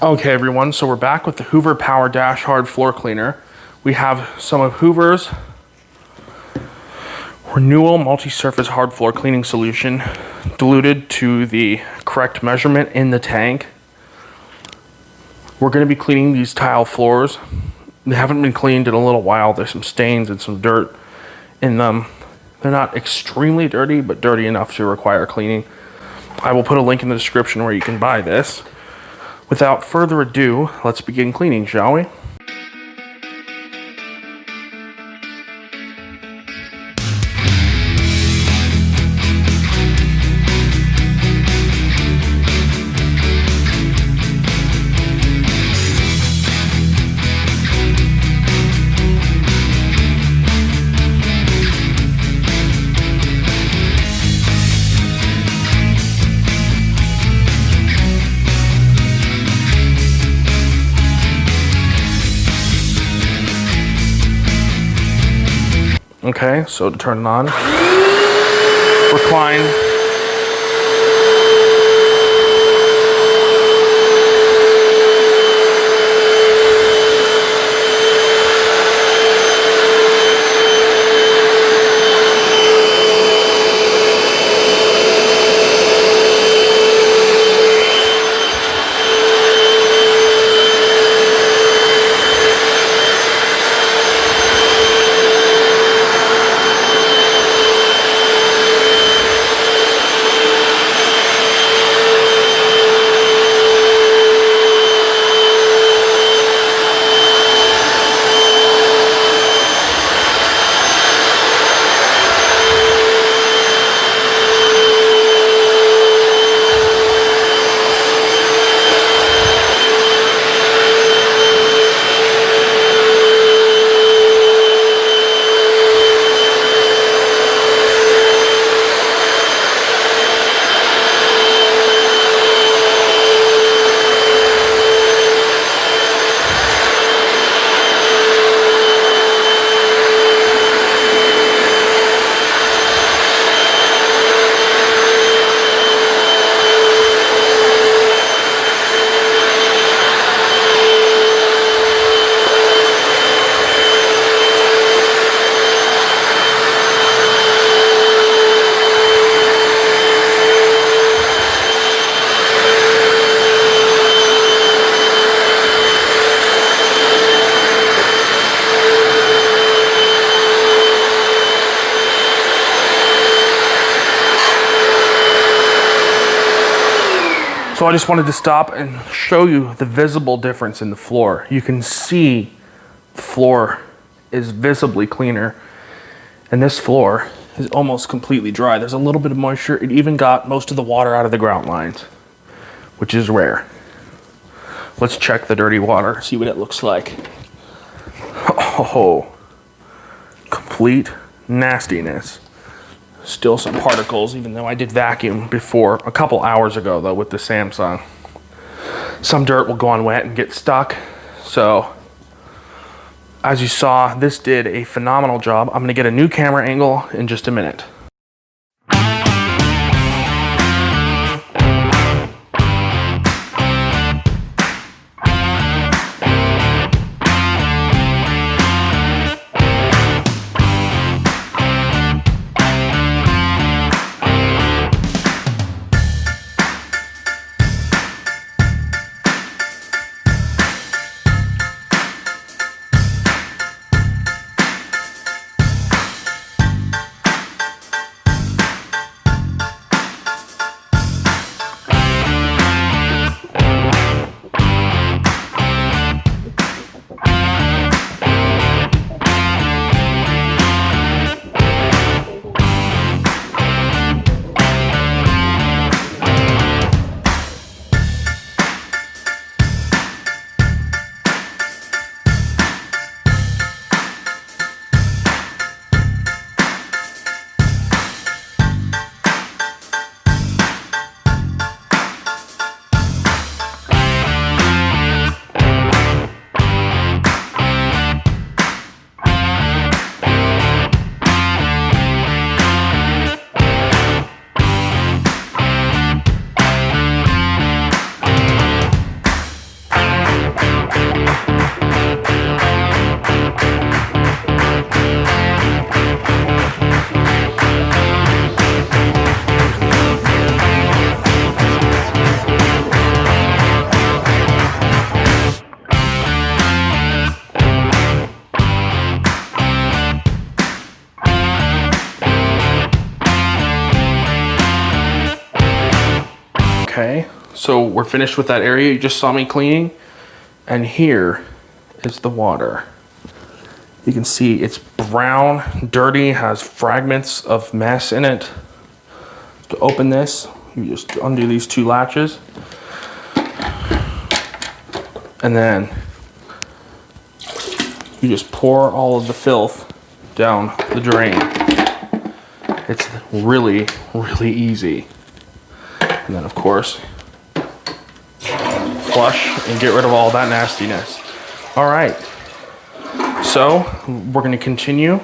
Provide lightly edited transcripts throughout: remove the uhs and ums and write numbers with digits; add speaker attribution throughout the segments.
Speaker 1: Okay everyone, so we're back with the Hoover PowerDash hard floor cleaner. We have some of Hoover's Renewal multi-surface hard floor cleaning solution diluted to the correct measurement in the tank. We're going to be cleaning these tile floors. They haven't been cleaned in a little while. There's some stains and some dirt in them. They're not extremely dirty, but dirty enough to require cleaning. I will put a link in the description where you can buy this. Without further ado, let's begin cleaning, shall we? Okay, so to turn it on, recline. So I just wanted to stop and show you the visible difference in the floor. You can see the floor is visibly cleaner, and this floor is almost completely dry. There's a little bit of moisture. It even got most of the water out of the grout lines, which is rare. Let's check the dirty water, see what it looks like. Oh, complete nastiness. Still some particles, even though I did vacuum before a couple hours ago though with the Samsung. Some dirt will go on wet and get stuck. So as you saw, this did a phenomenal job. I'm gonna get a new camera angle in just a minute. So we're finished with that area you just saw me cleaning. And here is the water. You can see it's brown, dirty, has fragments of mess in it. To open this, you just undo these two latches. And then you just pour all of the filth down the drain. It's really, really easy. And then of course, flush and get rid of all that nastiness. All right, so we're gonna continue.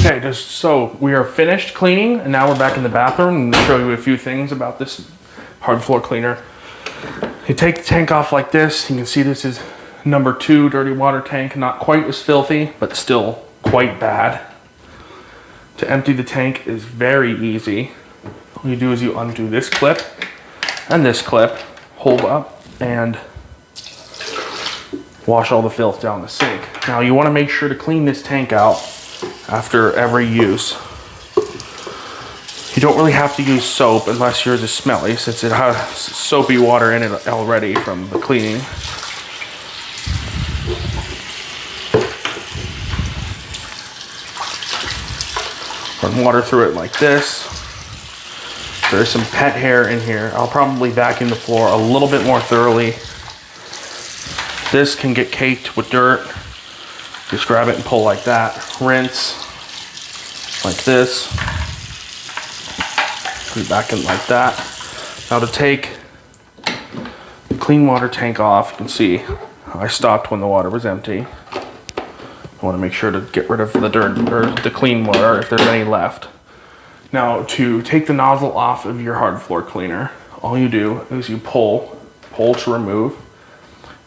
Speaker 1: Okay, so we are finished cleaning, and now we're back in the bathroom and show you a few things about this hard floor cleaner. You take the tank off like this. You can see this is number 2 dirty water tank, not quite as filthy, but still quite bad. To empty the tank is very easy. All you do is you undo this clip and this clip, hold up, and wash all the filth down the sink. Now you want to make sure to clean this tank out after every use. You don't really have to use soap unless yours is smelly, since it has soapy water in it already from the cleaning. Run water through it like this. There's some pet hair in here. I'll probably vacuum the floor a little bit more thoroughly. This can get caked with dirt. Just grab it and pull like that. Rinse like this. Put it back in like that. Now to take the clean water tank off, you can see I stopped when the water was empty. I want to make sure to get rid of the dirt or the clean water if there's any left. Now to take the nozzle off of your hard floor cleaner, all you do is you pull to remove.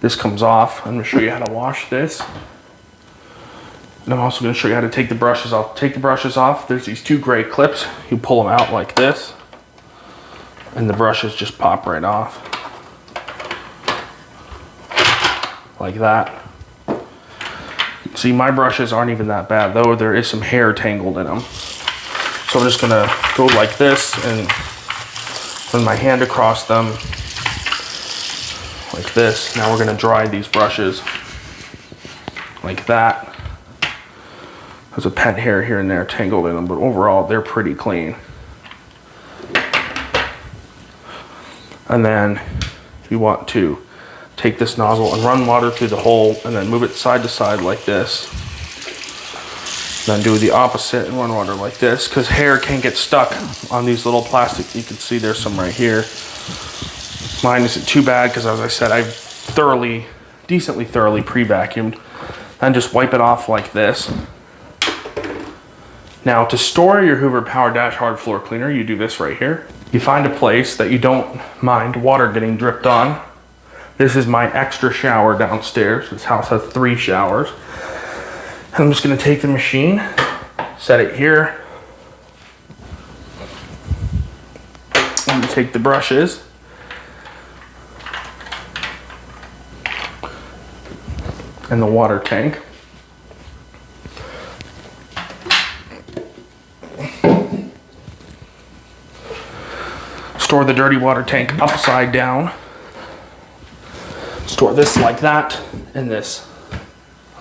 Speaker 1: This comes off. I'm going to show you how to wash this. And I'm also going to show you how to take the brushes off. Take the brushes off. There's these 2 gray clips. You pull them out like this, and the brushes just pop right off. Like that. See, my brushes aren't even that bad, though there is some hair tangled in them. So I'm just going to go like this and run my hand across them like this. Now we're going to dry these brushes like that. There's a pet hair here and there tangled in them, but overall they're pretty clean. And then you want to take this nozzle and run water through the hole and then move it side to side like this. Then do the opposite and run water like this, because hair can get stuck on these little plastic. You can see there's some right here. Mine isn't too bad because, as I said, I've thoroughly decently thoroughly pre-vacuumed. And just wipe it off like this. Now, to store your Hoover PowerDash hard floor cleaner, you do this right here. You find a place that you don't mind water getting dripped on. This is my extra shower downstairs. This house has 3 showers. And I'm just gonna take the machine, set it here. I'm gonna take the brushes. And the water tank. Store the dirty water tank upside down. Store this like that, and this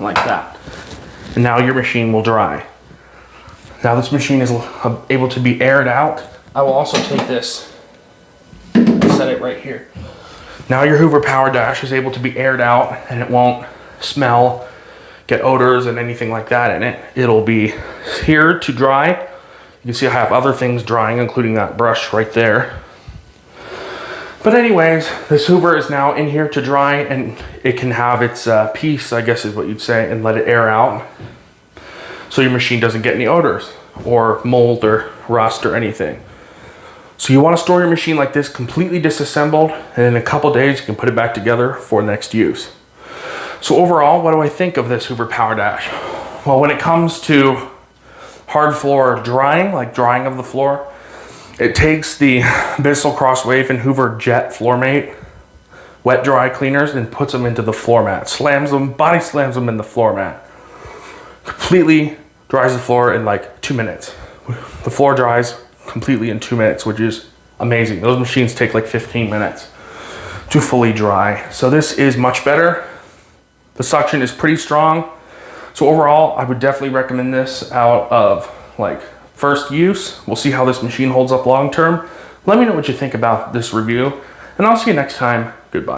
Speaker 1: like that. And now your machine will dry. Now this machine is able to be aired out. I will also take this and set it right here. Now your Hoover PowerDash is able to be aired out, and it won't smell, get odors and anything like that in it. It'll be here to dry. You can see I have other things drying, including that brush right there. But anyways, this Hoover is now in here to dry, and it can have its piece, I guess is what you'd say, and let it air out. So your machine doesn't get any odors or mold or rust or anything. So you want to store your machine like this, completely disassembled, and in a couple days you can put it back together for next use. So overall, what do I think of this Hoover PowerDash? Well, when it comes to hard floor drying, like drying of the floor, it takes the Bissell Crosswave and Hoover Jet Floor Mate wet dry cleaners and puts them into the floor mat. Slams them, body slams them in the floor mat. Completely dries the floor in like 2 minutes. The floor dries completely in 2 minutes, which is amazing. Those machines take like 15 minutes to fully dry. So this is much better. The suction is pretty strong. So overall, I would definitely recommend this out of like first use. We'll see how this machine holds up long term. Let me know what you think about this review, and I'll see you next time. Goodbye.